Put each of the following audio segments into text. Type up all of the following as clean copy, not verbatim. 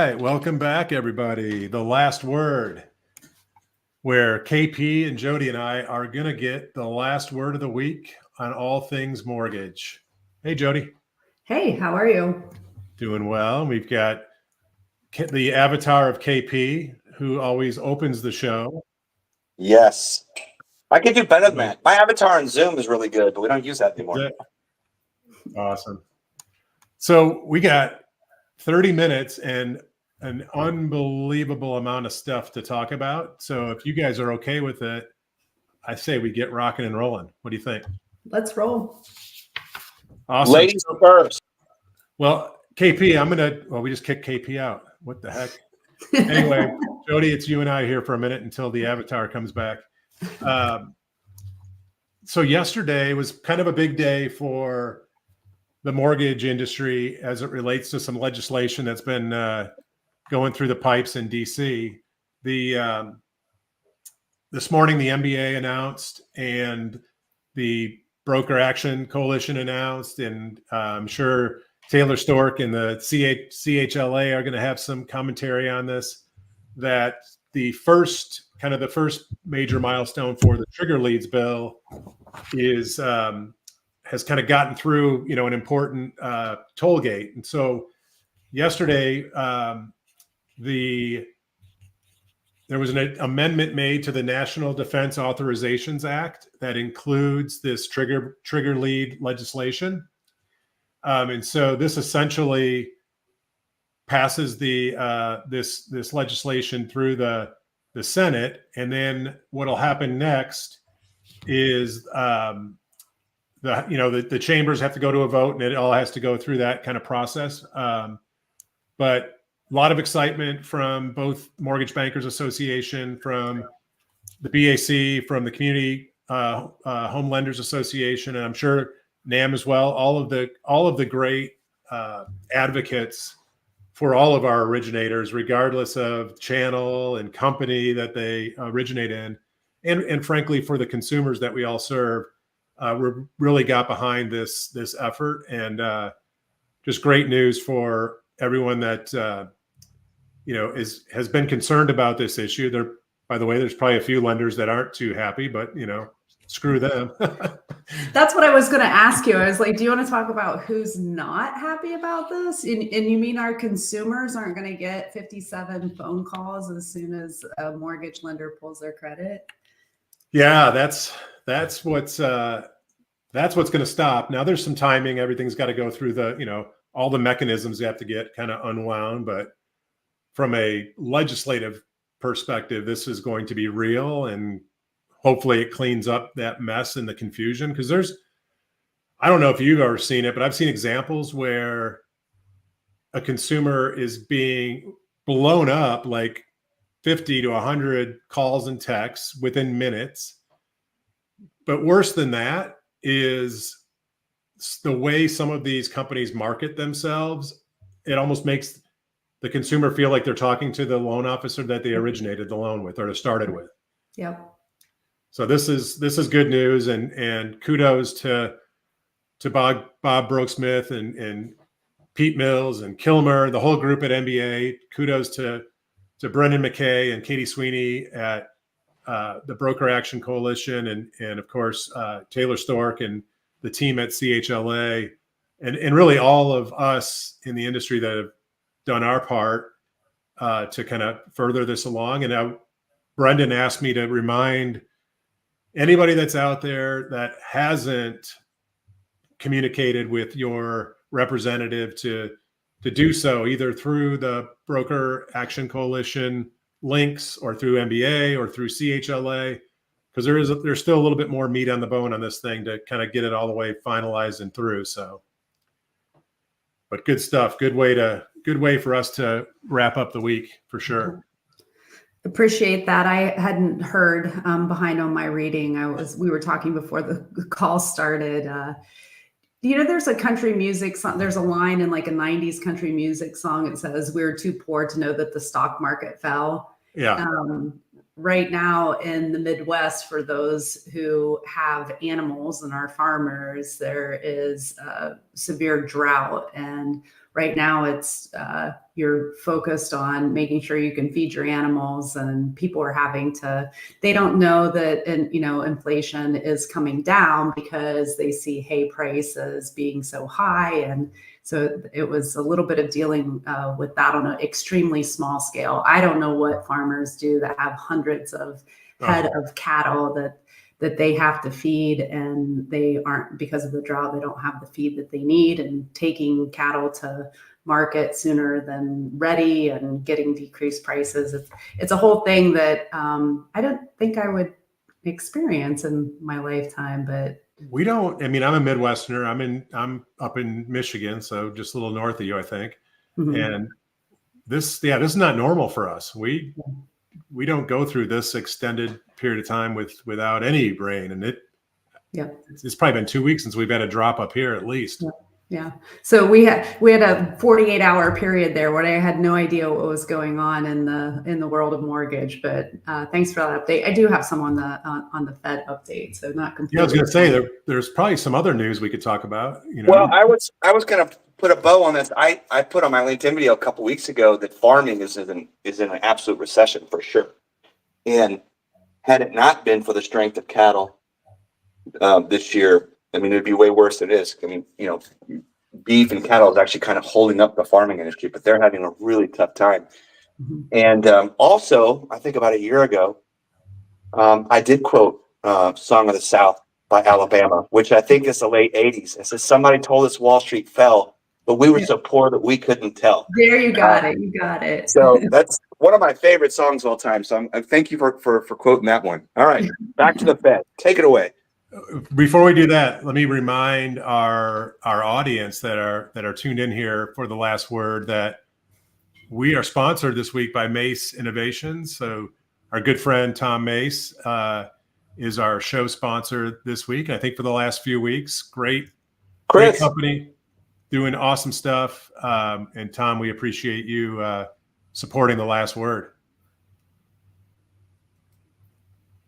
right, welcome back, everybody. The last word, where KP and Jody and I are going to get the last word of the week on all things mortgage. Hey, Jody. Hey, how are you? Doing well. We've got the avatar of KP, who always opens the show. Yes. I could do better than that. My avatar on Zoom is really good, but we don't use that anymore. Awesome. So we got 30 minutes and an unbelievable amount of stuff to talk about. So if you guys are okay with it, I say we get rocking and rolling. What do you think? Let's roll. Awesome. Ladies first. Well, KP, we just kicked KP out. What the heck? Anyway, Jody, it's you and I here for a minute until the avatar comes back. So yesterday was kind of a big day for the mortgage industry as it relates to some legislation that's been going through the pipes in DC. This morning, the MBA announced and the Broker Action Coalition announced, and I'm sure Taylor Stork and the CHLA are going to have some commentary on this, that the first major milestone for the trigger leads bill is has kind of gotten through, an important toll gate. And so yesterday, there was an amendment made to the National Defense Authorizations Act that includes this trigger lead legislation. And so this essentially passes this legislation through the Senate, and then what'll happen next is the chambers have to go to a vote, and it all has to go through that kind of process. But a lot of excitement from both Mortgage Bankers Association, from the BAC, from the Community Home Lenders Association, and I'm sure NAM as well. All of the great advocates for all of our originators, regardless of channel and company that they originate in, and frankly for the consumers that we all serve, we really got behind this effort, and just great news for everyone that has been concerned about this issue. By the way, there's probably a few lenders that aren't too happy, but screw them. That's what I was going to ask you. I was like, do you want to talk about who's not happy about this? And you mean our consumers aren't going to get 57 phone calls as soon as a mortgage lender pulls their credit? Yeah, that's what's going to stop. Now there's some timing. Everything's got to go through all the mechanisms you have to get kind of unwound. But from a legislative perspective, this is going to be real, and hopefully it cleans up that mess and the confusion. Because I don't know if you've ever seen it, but I've seen examples where a consumer is being blown up like 50 to 100 calls and texts within minutes. But worse than that is the way some of these companies market themselves. It almost makes the consumer feel like they're talking to the loan officer that they originated the loan with or started with. Yep. So this is good news, and kudos to Bob Brooksmith and Pete Mills and Kilmer, the whole group at MBA. Kudos to Brendan McKay and Katie Sweeney at the Broker Action Coalition, and of course Taylor Stork and the team at CHLA, and really all of us in the industry that have done our part to kind of further this along. And now Brendan asked me to remind anybody that's out there that hasn't communicated with your representative to do so, either through the Broker Action Coalition links or through MBA or through CHLA, because there's still a little bit more meat on the bone on this thing to kind of get it all the way finalized and through. So, but good stuff. Good way for us to wrap up the week for sure. Appreciate that. I hadn't heard behind on my reading. We were talking before the call started. There's a country music song. There's a line in like a 90s country music song. It says, "We're too poor to know that the stock market fell." Yeah. Right now in the Midwest, for those who have animals and are farmers, there is a severe drought, and right now it's you're focused on making sure you can feed your animals, and people are having to, they don't know that, and inflation is coming down because they see hay prices being so high. And so it was a little bit of dealing with that on an extremely small scale. I don't know what farmers do that have hundreds of head of cattle that they have to feed, and they aren't, because of the drought, they don't have the feed that they need, and taking cattle to market sooner than ready and getting decreased prices. It's a whole thing that I don't think I would experience in my lifetime, but we don't. I mean, I'm a Midwesterner. I'm up in Michigan, so just a little north of you, I think. And this is not normal for us. We don't go through this extended period of time without any rain, and it's probably been 2 weeks since we've had a drop up here at least. Yeah. So we had a 48-hour period there where I had no idea what was going on in the world of mortgage. But thanks for that update. I do have some on the Fed update, so not completely. Yeah, I was going to say there's probably some other news we could talk about. Well, I was going to put a bow on this. I put on my LinkedIn video a couple weeks ago that farming is in an absolute recession for sure. And had it not been for the strength of cattle this year, I mean, it'd be way worse than it is. I mean, beef and cattle is actually kind of holding up the farming industry, but they're having a really tough time. And also, I think about a year ago, I did quote Song of the South by Alabama, which I think is the late 80s. It says, somebody told us Wall Street fell, but we were so poor that we couldn't tell. There, you got it. You got it. So that's one of my favorite songs of all time. So thank you for quoting that one. All right, back to the Fed. Take it away. Before we do that, let me remind our audience that are tuned in here for the last word that we are sponsored this week by Mace Innovations. So our good friend Tom Mace is our show sponsor this week. I think for the last few weeks. Great company, doing awesome stuff. And Tom, we appreciate you supporting the last word.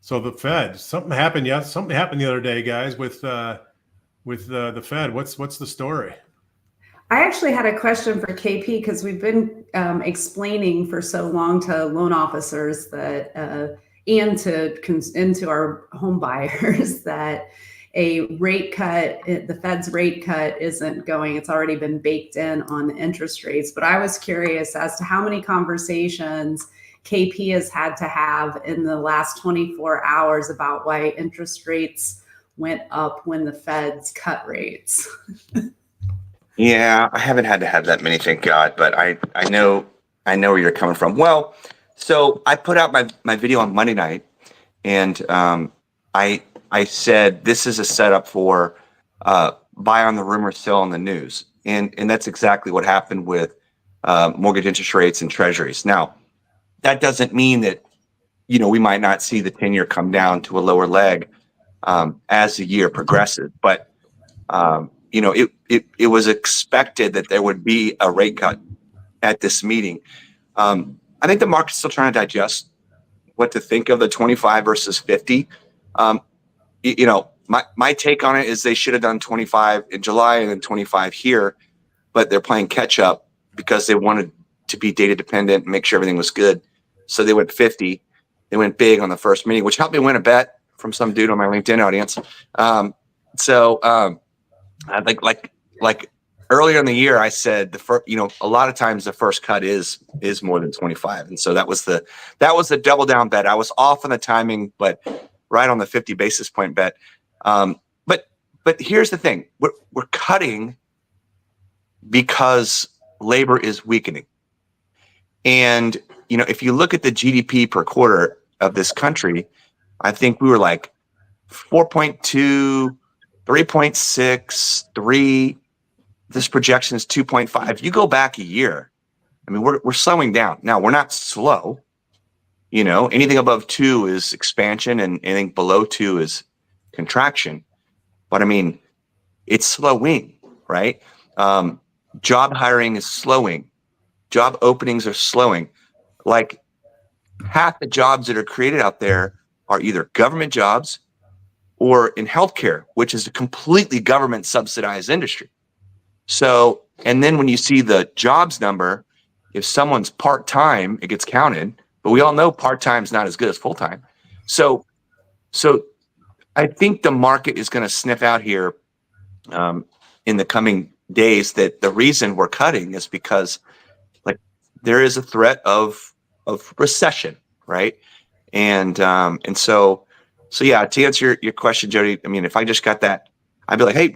So the Fed, something happened. Yeah, something happened the other day, guys, with the Fed. What's the story? I actually had a question for KP, because we've been explaining for so long to loan officers that and to our home buyers that a rate cut, the Fed's rate cut isn't going. It's already been baked in on the interest rates. But I was curious as to how many conversations KP has had to have in the last 24 hours about why interest rates went up when the Fed's cut rates. Yeah, I haven't had to have that many, thank God, but I know where you're coming from. Well, so I put out my video on Monday night, and I said this is a setup for buy on the rumor, sell on the news, and that's exactly what happened with mortgage interest rates and treasuries. Now, that doesn't mean that we might not see the 10-year come down to a lower leg as the year progresses, but it was expected that there would be a rate cut at this meeting. I think the market's still trying to digest what to think of the 25 versus 50. My take on it is they should have done 25 in July and then 25 here, but they're playing catch up because they wanted to be data dependent and make sure everything was good. So they went 50. They went big on the first meeting, which helped me win a bet from some dude on my LinkedIn audience. I think like earlier in the year, I said a lot of times the first cut is more than 25, and so that was the double down bet. I was off on the timing, but right on the 50 basis point bet. But here's the thing: we're cutting because labor is weakening, and if you look at the GDP per quarter of this country, I think we were like 4.2. 3.6, 3. This projection is 2.5. If you go back a year, I mean, we're slowing down. Now, we're not slow. Anything above 2 is expansion, and anything below 2 is contraction. But I mean, it's slowing, right? Job hiring is slowing. Job openings are slowing. Like half the jobs that are created out there are either government jobs or in healthcare, which is a completely government subsidized industry. So And then when you see the jobs number, if someone's part-time, it gets counted, but we all know part-time is not as good as full-time. So I think the market is going to sniff out here in the coming days that the reason we're cutting is because like there is a threat of recession, right? And so yeah, to answer your question, Jody, I mean, if I just got that, I'd be like, hey,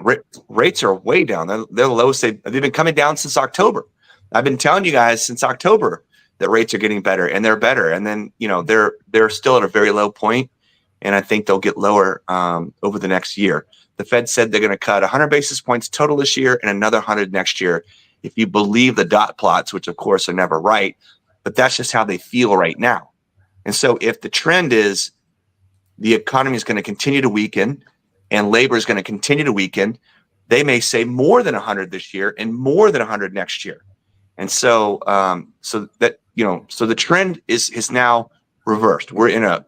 rates are way down. They're the lowest they've been coming down since October. I've been telling you guys since October that rates are getting better, and they're better. And then they're still at a very low point, and I think they'll get lower over the next year. The Fed said they're going to cut 100 basis points total this year and another 100 next year. If you believe the dot plots, which of course are never right, but that's just how they feel right now. And so if the trend is the economy is going to continue to weaken and labor is going to continue to weaken, they may say more than 100 this year and more than 100 next year. And so so the trend is now reversed. We're in a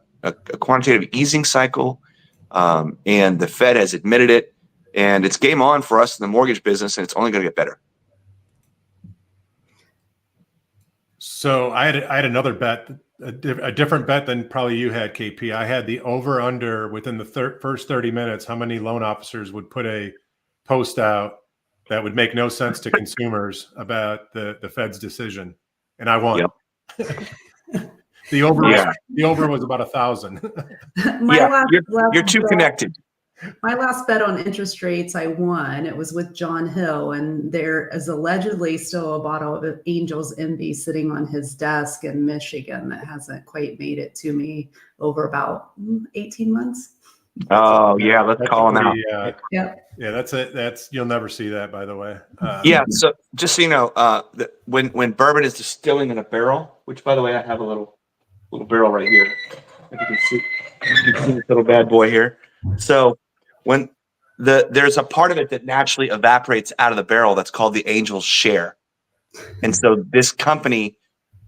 quantitative easing cycle, and the Fed has admitted it, and it's game on for us in the mortgage business, and it's only going to get better. So I had another bet, a different bet than probably you had, KP. I had the over under within the first 30 minutes, how many loan officers would put a post out that would make no sense to consumers about the Fed's decision, and I won. Yep. The over was about 1,000. You're too connected. My last bet on interest rates, I won. It was with John Hill, and there is allegedly still a bottle of Angel's Envy sitting on his desk in Michigan that hasn't quite made it to me over about 18 months. Oh yeah, let's call him out. Yeah, that's it. That's you'll never see that, by the way. Yeah. So just so you know, when bourbon is distilling in a barrel, which by the way, I have a little barrel right here. If you can see this little bad boy here. So when there's a part of it that naturally evaporates out of the barrel that's called the Angel's share. And so this company,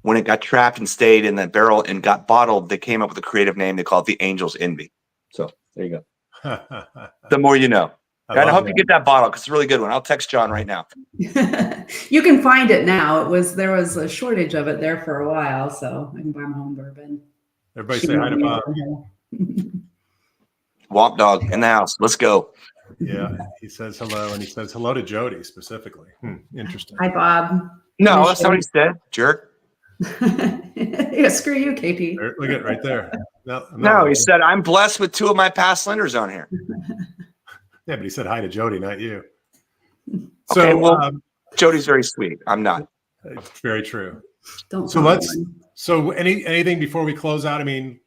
when it got trapped and stayed in that barrel and got bottled, they came up with a creative name. They call it the Angel's Envy. So there you go. The more you know. And I hope you get that bottle because it's a really good one. I'll text John right now. You can find it now. There was a shortage of it there for a while, so I can buy my own bourbon. Everybody say hi to Bob. Womp dog in the house. Let's go. Yeah, he says hello, and he says hello to Jody specifically. Interesting. Hi, Bob. No, that's not what he said. Jerk. Yeah, screw you, KP. Look at it right there. No, he said, I'm blessed with 2 of my past lenders on here. Yeah, but he said hi to Jody, not you. Okay, well, Jody's very sweet. I'm not. It's very true. So anything before we close out? I mean,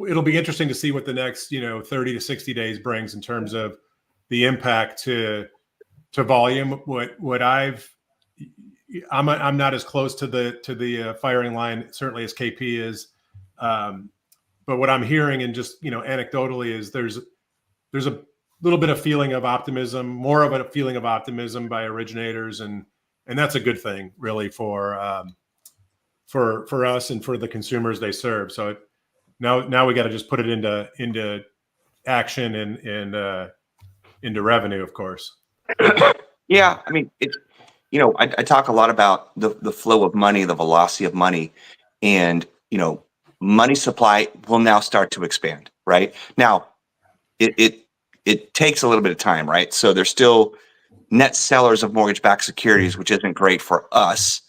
it'll be interesting to see what the next 30 to 60 days brings in terms of the impact to volume. I'm not as close to the firing line certainly as KP is, but what I'm hearing and just anecdotally is there's a little bit of feeling of optimism, more of a feeling of optimism by originators, and that's a good thing really for us and for the consumers they serve. So now we got to just put it into action and into revenue, of course. Yeah, I mean, I talk a lot about the flow of money, the velocity of money, and money supply will now start to expand. Right now, it takes a little bit of time, right? So there's still net sellers of mortgage-backed securities, which isn't great for us.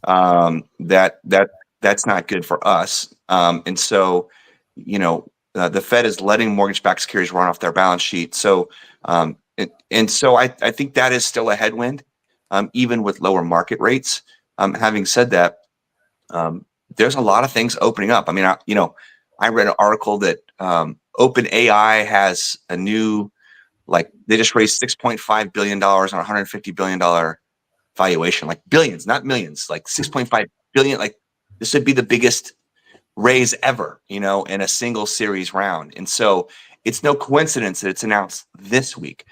That's not good for us. And so, the Fed is letting mortgage-backed securities run off their balance sheet. So, so I think that is still a headwind, even with lower market rates. Having said that, there's a lot of things opening up. I mean, I read an article that OpenAI has a new, they just raised $6.5 billion on $150 billion valuation, like billions, not millions, like 6.5 billion. Like this would be the biggest raise ever, in a single series round. And so it's no coincidence that it's announced this week.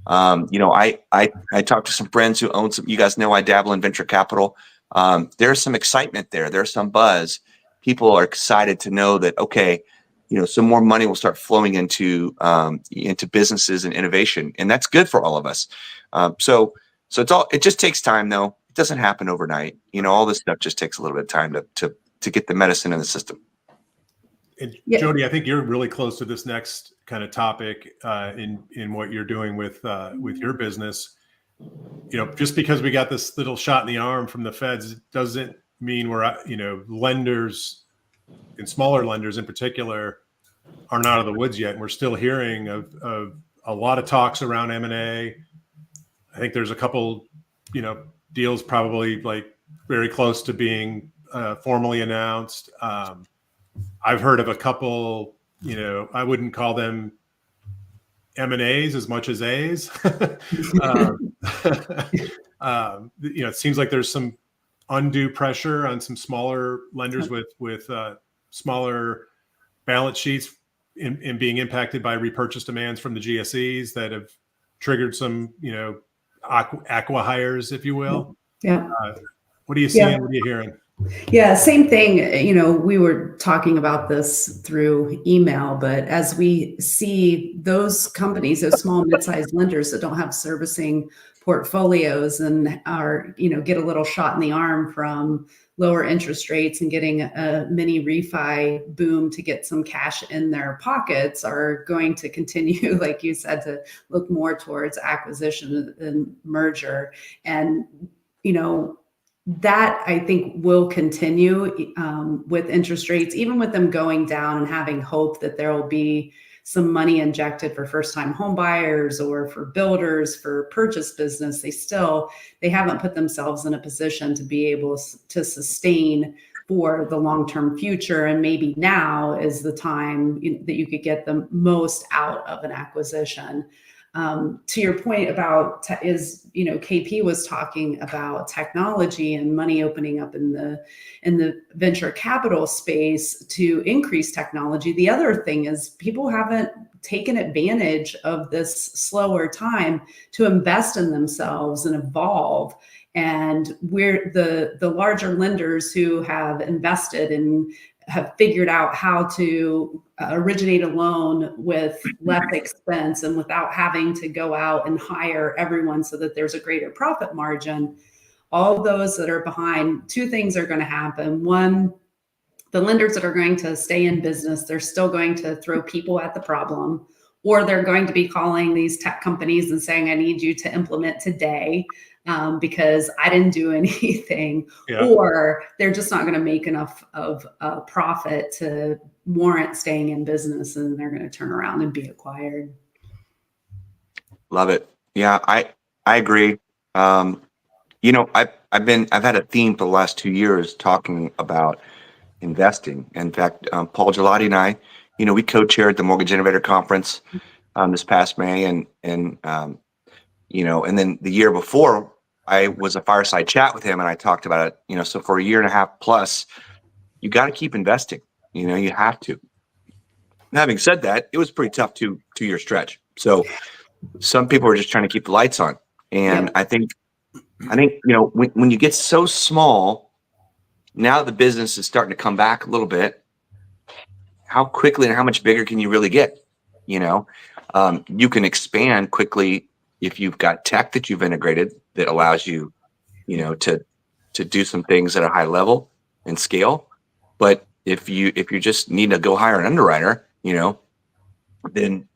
I talked to some friends who own some, you guys know I dabble in venture capital. There's some excitement there. There's some buzz. People are excited to know that, okay, some more money will start flowing into businesses and innovation, and that's good for all of us. So So it just takes time though. It doesn't happen overnight. All this stuff just takes a little bit of time to get the medicine in the system. And Yeah. Jody, I think you're really close to this next kind of topic in what you're doing with your business. Just because we got this little shot in the arm from the feds doesn't mean we're, lenders and smaller lenders in particular aren't out of the woods yet. And we're still hearing of a lot of talks around M&A. I think there's a couple, deals probably like very close to being formally announced. I've heard of a couple, I wouldn't call them M&As as much as A's. It seems like there's some undue pressure on some smaller lenders with smaller balance sheets in being impacted by repurchase demands from the GSEs that have triggered some, aqua hires, if you will. Yeah. What are you seeing? What are you hearing? Yeah, same thing. We were talking about this through email, but as we see those companies, those small, mid-sized lenders that don't have servicing portfolios and are, get a little shot in the arm from lower interest rates and getting a mini refi boom to get some cash in their pockets, are going to continue, like you said, to look more towards acquisition and merger. And, that I think will continue with interest rates, even with them going down, and having hope that there will be some money injected for first-time home buyers or for builders for purchase business. They haven't put themselves in a position to be able to sustain for the long-term future. And maybe now is the time that you could get the most out of an acquisition. To your point about KP was talking about technology and money opening up in the venture capital space to increase technology. The other thing is people haven't taken advantage of this slower time to invest in themselves and evolve. And we're the larger lenders who have invested and have figured out how to originate a loan with less expense and without having to go out and hire everyone so that there's a greater profit margin. All those that are behind, two things are going to happen. One, the lenders that are going to stay in business, they're still going to throw people at the problem, or they're going to be calling these tech companies and saying, I need you to implement today. Because I didn't do anything, or they're just not going to make enough of a profit to warrant staying in business, and they're going to turn around and be acquired. Love it. Yeah, I agree. I've had a theme for the last 2 years talking about investing. In fact, Paul Gelati and I, we co-chaired the Mortgage Innovator Conference this past May, and then the year before, I was a fireside chat with him, and I talked about it. So for a year and a half plus, you got to keep investing. You have to. And having said that, it was pretty tough two-year stretch. So some people are just trying to keep the lights on, and I think when you get so small, now the business is starting to come back a little bit. How quickly and how much bigger can you really get? You can expand quickly if you've got tech that you've integrated that allows you, to do some things at a high level and scale. But if you just need to go hire an underwriter, then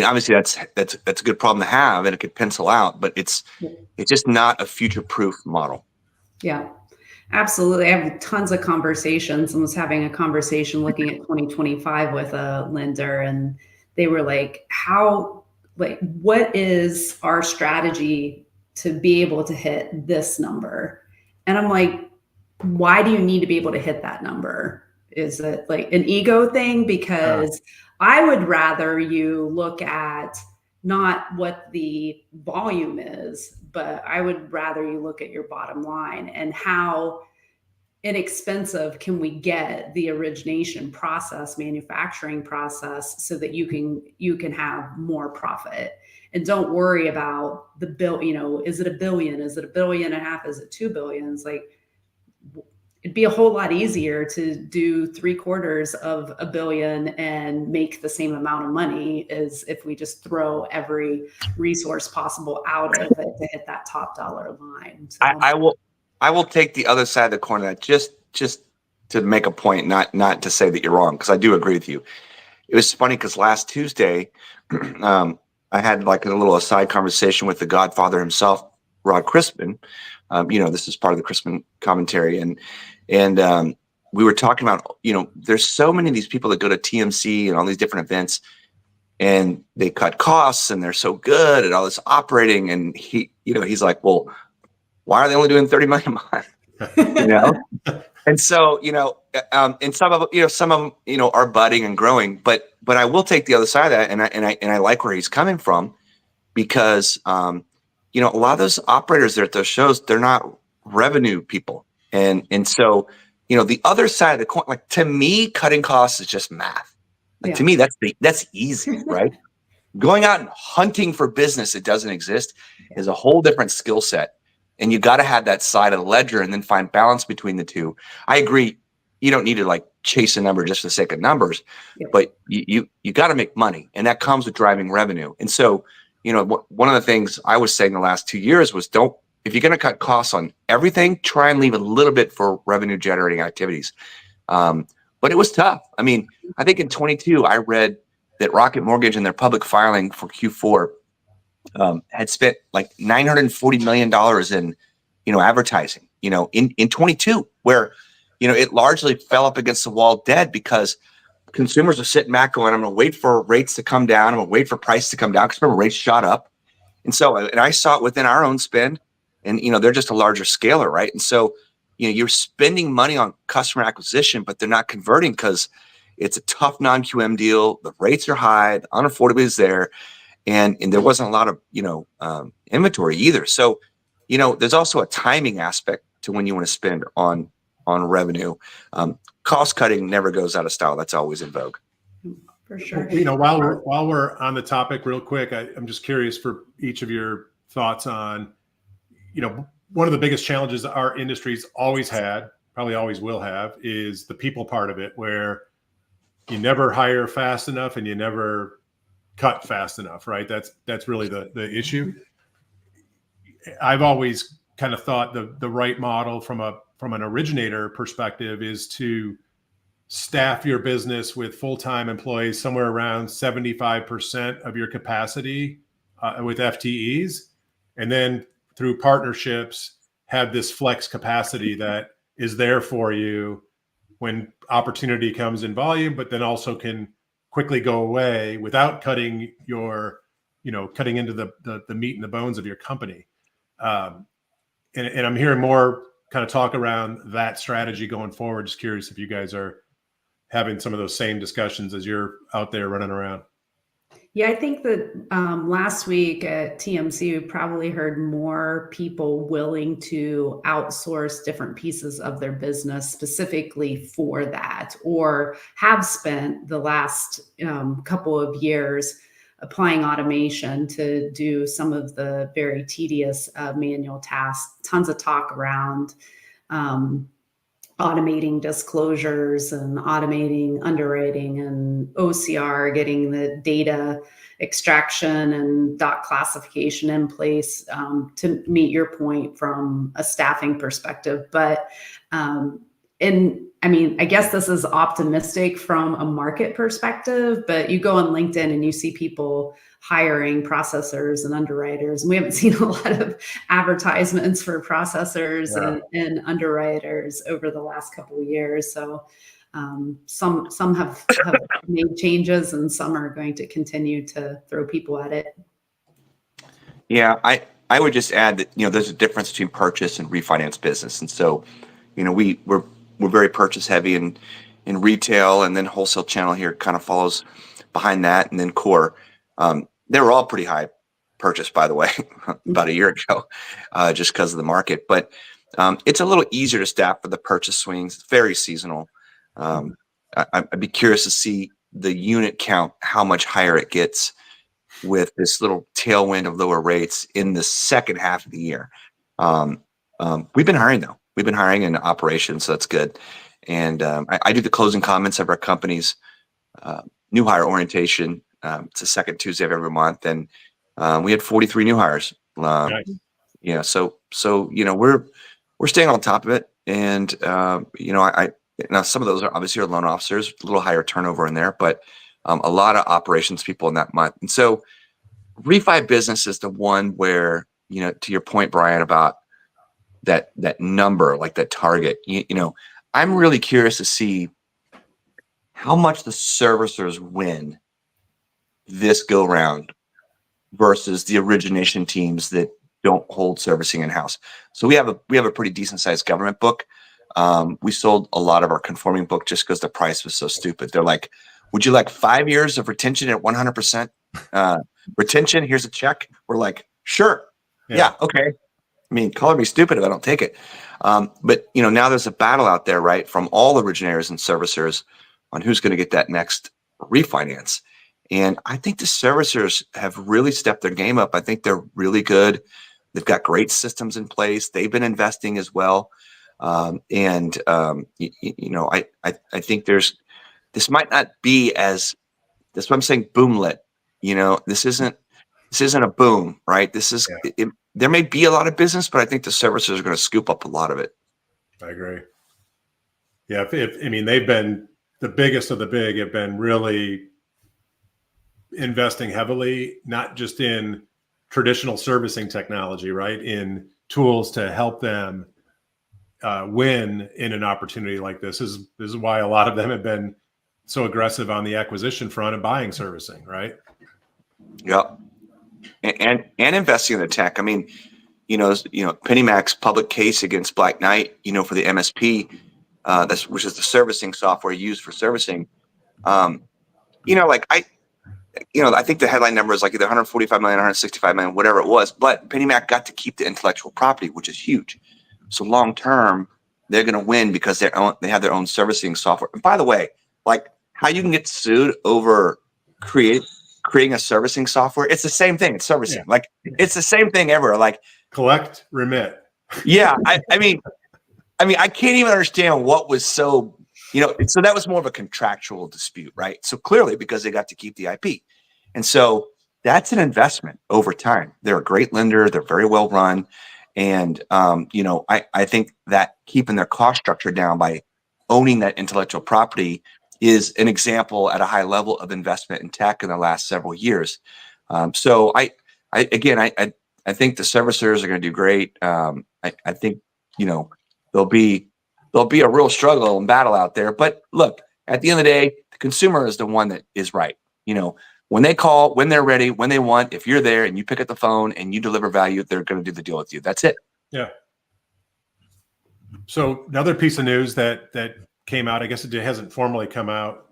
obviously that's a good problem to have, and it could pencil out, but it's just not a future-proof model. Yeah, absolutely. I have tons of conversations, and was having a conversation looking at 2025 with a lender, and they were like, what is our strategy to be able to hit this number? And I'm like, why do you need to be able to hit that number? Is it like an ego thing? Because I would rather you look at not what the volume is, but I would rather you look at your bottom line and how inexpensive can we get the origination process, manufacturing process, so that you can have more profit. And don't worry about the bill, is it $1 billion? Is it $1.5 billion? Is it $2 billion? It's like, it'd be a whole lot easier to do 750 million and make the same amount of money as if we just throw every resource possible out of it to hit that top dollar line. So. I will take the other side of the coin of that just to make a point, not to say that you're wrong, because I do agree with you. It was funny because last Tuesday, I had like a little aside conversation with the Godfather himself, Rod Chrisman. This is part of the Chrisman commentary, and we were talking about, there's so many of these people that go to TMC and all these different events, and they cut costs, and they're so good at all this operating, and he's like, well, why are they only doing 30 million a month? And so, and some of them, are budding and growing, but I will take the other side of that, and I like where he's coming from, because a lot of those operators there at those shows, they're not revenue people, and so the other side of the coin, like, to me, cutting costs is just math. To me, that's easy, right? Going out and hunting for business that doesn't exist is a whole different skill set. And you got to have that side of the ledger and then find balance between the two. I agree. You don't need to like chase a number just for the sake of numbers, but you got to make money, and that comes with driving revenue. And so, one of the things I was saying the last 2 years was, if you're going to cut costs on everything, try and leave a little bit for revenue generating activities. But it was tough. I mean, I think in 22, I read that Rocket Mortgage in their public filing for Q4 had spent like $940 million in, advertising, in 22, where, it largely fell up against the wall dead, because consumers are sitting back going, I'm going to wait for rates to come down. I'm going to wait for price to come down, because remember, rates shot up. And so, and I saw it within our own spend, and, they're just a larger scaler, right? And so, you're spending money on customer acquisition, but they're not converting because it's a tough non-QM deal. The rates are high. The unaffordability is there. And there wasn't a lot of, inventory either. So, there's also a timing aspect to when you want to spend on revenue. Cost cutting never goes out of style. That's always in vogue. For sure. While we're on the topic real quick, I'm just curious for each of your thoughts on, one of the biggest challenges our industry's always had, probably always will have, is the people part of it, where you never hire fast enough and you never cut fast enough, right? That's really the issue. I've always kind of thought the right model from an originator perspective is to staff your business with full-time employees somewhere around 75% of your capacity with FTEs, and then through partnerships have this flex capacity that is there for you when opportunity comes in volume, but then also can quickly go away without cutting cutting into the meat and the bones of your company. And I'm hearing more kind of talk around that strategy going forward. Just curious if you guys are having some of those same discussions as you're out there running around. Yeah, I think that last week at TMC, we probably heard more people willing to outsource different pieces of their business specifically for that, or have spent the last couple of years applying automation to do some of the very tedious manual tasks. Tons of talk around automating disclosures and automating underwriting and OCR, getting the data extraction and dot classification in place to meet your point from a staffing perspective. But I guess this is optimistic from a market perspective, but you go on LinkedIn and you see people hiring processors and underwriters, and we haven't seen a lot of advertisements for processors and underwriters over the last couple of years. So some have made changes, and some are going to continue to throw people at it. Yeah, I would just add that there's a difference between purchase and refinance business, and so we're very purchase heavy in retail, and then wholesale channel here kind of follows behind that, and then core. They were all pretty high purchase, by the way, about a year ago, just because of the market. But it's a little easier to staff for the purchase swings. It's very seasonal. I'd be curious to see the unit count, how much higher it gets with this little tailwind of lower rates in the second half of the year. We've been hiring though. we've been hiring in operations, so that's good. And I do the closing comments of our company's new hire orientation. It's the second Tuesday of every month, and we had 43 new hires. Nice. Yeah, so we're staying on top of it, and I now some of those are obviously our loan officers, a little higher turnover in there, but a lot of operations people in that month. And so refi business is the one where, to your point, Brian, about that number, like that target, I'm really curious to see how much the servicers win this go round versus the origination teams that don't hold servicing in house. So we have a pretty decent sized government book. We sold a lot of our conforming book just because the price was so stupid. They're like, would you like 5 years of retention at 100% retention? Here's a check. We're like, sure. Yeah. Okay. I mean, color me stupid if I don't take it. But now there's a battle out there, right, from all originators and servicers on who's going to get that next refinance. And I think the servicers have really stepped their game up. I think they're really good. They've got great systems in place. They've been investing as well. I think this might not be as, that's what I'm saying, boomlet. This isn't a boom, right? This is, there may be a lot of business, but I think the servicers are going to scoop up a lot of it. I agree. Yeah. They've been the biggest of the big, have been really investing heavily, not just in traditional servicing technology, right? In tools to help them win in an opportunity like this. This is why a lot of them have been so aggressive on the acquisition front and buying servicing, right? Yep. And investing in the tech. I mean, PennyMac's public case against Black Knight, for the MSP, which is the servicing software used for servicing. I think the headline number is like either 145 million, 165 million, whatever it was. But PennyMac got to keep the intellectual property, which is huge. So long term, they're going to win because they have their own servicing software. And by the way, like how you can get sued over creating a servicing software, it's the same thing. It's servicing. Yeah. Like it's the same thing ever. Like collect, remit. Yeah, I mean, I can't even understand what was so. So that was more of a contractual dispute, right? So clearly, because they got to keep the IP. And so that's an investment over time. They're a great lender. They're very well run. And, I think that keeping their cost structure down by owning that intellectual property is an example at a high level of investment in tech in the last several years. So I think the servicers are going to do great. I think, there'll be a real struggle and battle out there. But look, at the end of the day, the consumer is the one that is right. When they call, when they're ready, when they want, if you're there and you pick up the phone and you deliver value, they're going to do the deal with you. That's it. Yeah. So another piece of news that came out, I guess it hasn't formally come out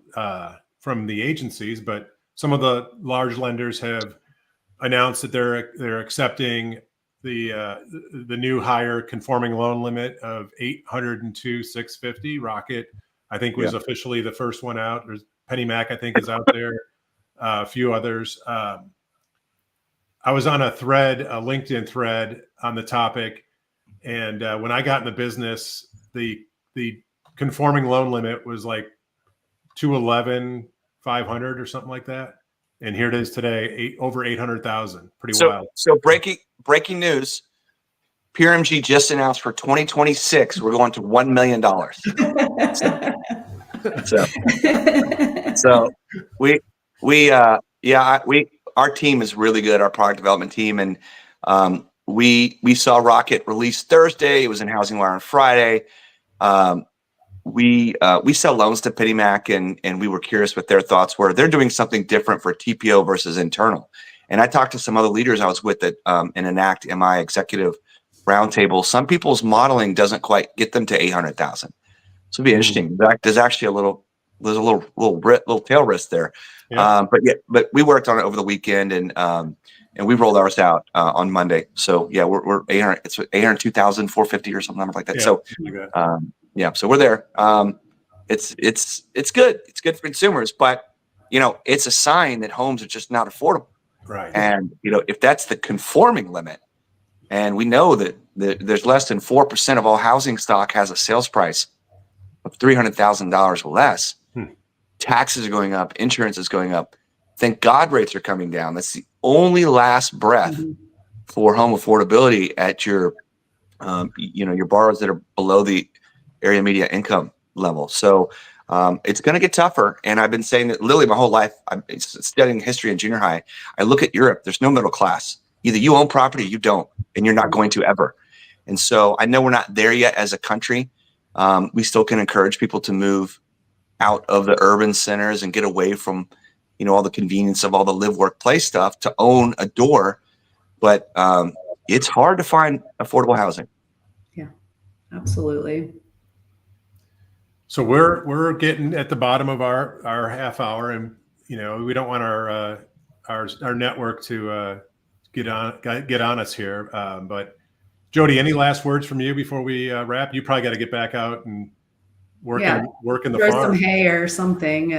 from the agencies, but some of the large lenders have announced that they're accepting the new higher conforming loan limit of $802,650. Rocket, I think, was officially the first one out. There's PennyMac, I think, is out there. A few others. I was on a LinkedIn thread on the topic, and when I got in the business, the conforming loan limit was like 211,500 or something like that. And here it is today, over 800,000. Pretty wild. So breaking news. PRMG just announced for 2026, we're going to $1 million. So our team is really good, our product development team. And we saw Rocket release Thursday. It was in Housing Wire on Friday. We sell loans to PennyMac, and we were curious what their thoughts were. They're doing something different for TPO versus internal. And I talked to some other leaders I was with at in Enact MI executive roundtable. Some people's modeling doesn't quite get them to 800,000. So it'd be interesting. There's actually a little tail risk there. Yeah. But we worked on it over the weekend, and we rolled ours out on Monday. So yeah, we're 800. It's 802,450 or something like that. Yeah, so so we're there. It's good. It's good for consumers, but it's a sign that homes are just not affordable. Right. And if that's the conforming limit, And we know that there's less than 4% of all housing stock has a sales price of $300,000 or less. Taxes are going up. Insurance is going up. Thank God rates are coming down. That's the only last breath for home affordability at your, your borrowers that are below the area median income level. So it's going to get tougher. And I've been saying that literally my whole life. I'm studying history in junior high. I look at Europe. There's no middle class. Either you own property or you don't, and you're not going to ever. And so I know we're not there yet as a country. We still can encourage people to move out of the urban centers and get away from, all the convenience of all the live, work, play stuff to own a door. But it's hard to find affordable housing. Yeah, absolutely. So we're getting at the bottom of our half hour, and we don't want our network to get on us here. But Jody, any last words from you before we wrap? You probably got to get back out and work in the Throw farm. some hay or something.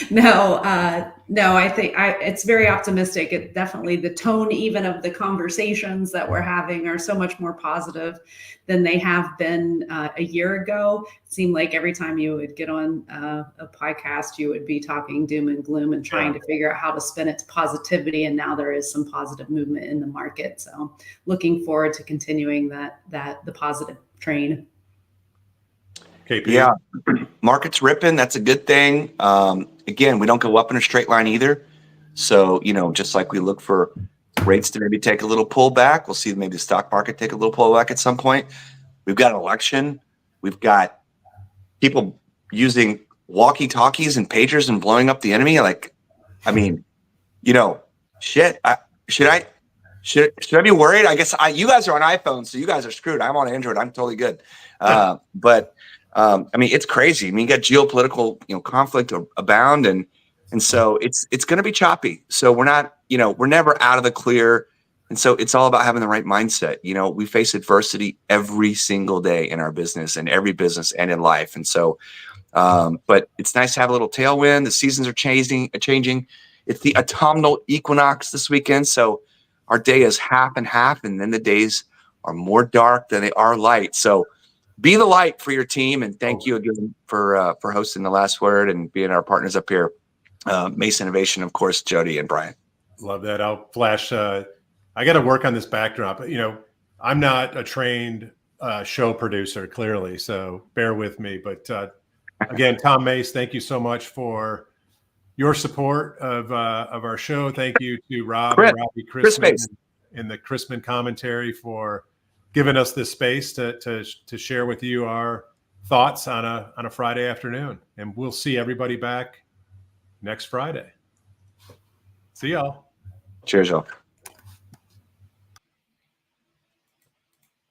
No, I think it's very optimistic. It definitely, the tone even of the conversations that we're having are so much more positive than they have been a year ago. It seemed like every time you would get on a podcast, you would be talking doom and gloom and trying to figure out how to spin it to positivity. And now there is some positive movement in the market. So looking forward to continuing the positive train. KP. Yeah, market's ripping. That's a good thing. Again, we don't go up in a straight line either. So, just like we look for rates to maybe take a little pullback, we'll see maybe the stock market take a little pullback at some point. We've got an election. We've got people using walkie-talkies and pagers and blowing up the enemy. Shit. Should I be worried? I guess you guys are on iPhone, so you guys are screwed. I'm on Android. I'm totally good. But it's crazy. You got geopolitical, conflict abound, and so it's going to be choppy. So we're not, we're never out of the clear, and so it's all about having the right mindset. We face adversity every single day in our business, and every business, and in life, and so. But it's nice to have a little tailwind. The seasons are changing. It's the autumnal equinox this weekend, so our day is half and half, and then the days are more dark than they are light. So. Be the light for your team, and thank you again for hosting The Last Word and being our partners up here. Mace Innovation, of course, Jody and Brian. Love that. I'll flash. I got to work on this backdrop. I'm not a trained show producer, clearly, so bear with me. But again, Tom Mace, thank you so much for your support of our show. Thank you to Rob and Robbie Chrisman and the Chrisman commentary for giving us this space to share with you our thoughts on a Friday afternoon. And we'll see everybody back next Friday. See y'all. Cheers, y'all.